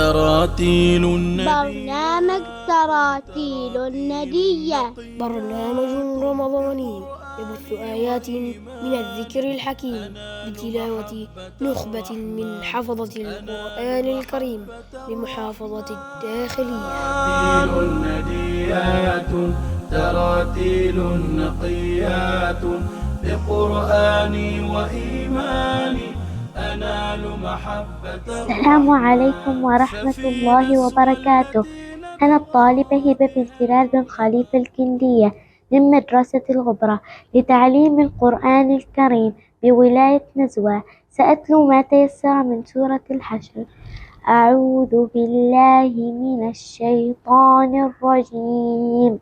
تراتيل برنامج تراتيل الندية، برنامج رمضاني يبث آيات من الذكر الحكيم بتلاوة نخبة من حفظة القرآن الكريم بمحافظة الداخلية. تراتيل نديات، تراتيل نقيات، بقرآني وإيماني أنال محبة. السلام عليكم ورحمة الله وبركاته. أنا الطالبة هبة بنت هلال بن خليفة الكندية من مدرسة الغبرة لتعليم القرآن الكريم بولاية نزوة. سأتلو ما تيسر من سورة الحشر. أعوذ بالله من الشيطان الرجيم.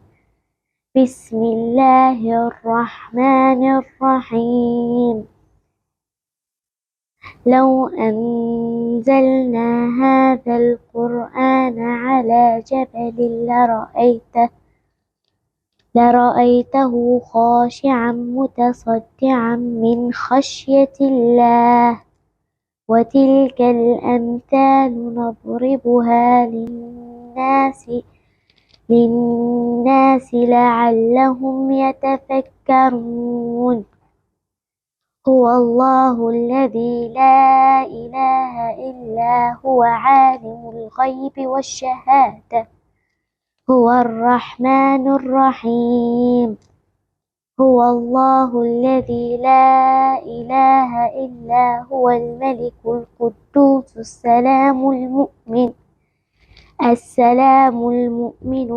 بسم الله الرحمن الرحيم. لو أنزلنا هذا القرآن على جبل لرأيته خاشعا متصدعا من خشية الله. وتلك الأمثال نضربها للناس لعلهم يتفكرون. هو الله الذي لا إله إلا هو عالم الغيب والشهادة. هو الرحمن الرحيم. هو الله الذي لا إله إلا هو الملك القدوس السلام المؤمن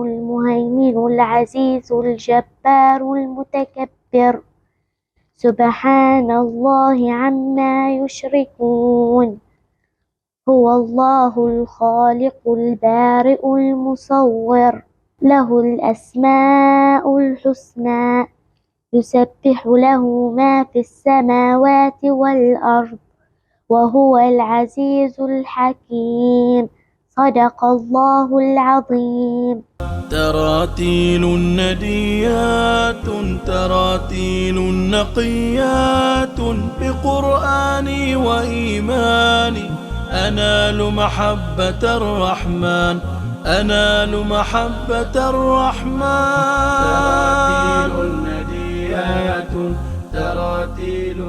المهيمن العزيز الجبار المتكبر. سبحان الله عما يشركون. هو الله الخالق البارئ المصور، له الأسماء الحسنى، يسبح له ما في السماوات والأرض، وهو العزيز الحكيم. صدق الله العظيم. تراتيل نديات، تراتيل نقيات، بقرآني وإيماني أنال محبة الرحمن، أنال محبة الرحمن. تراتيل نديات، تراتيل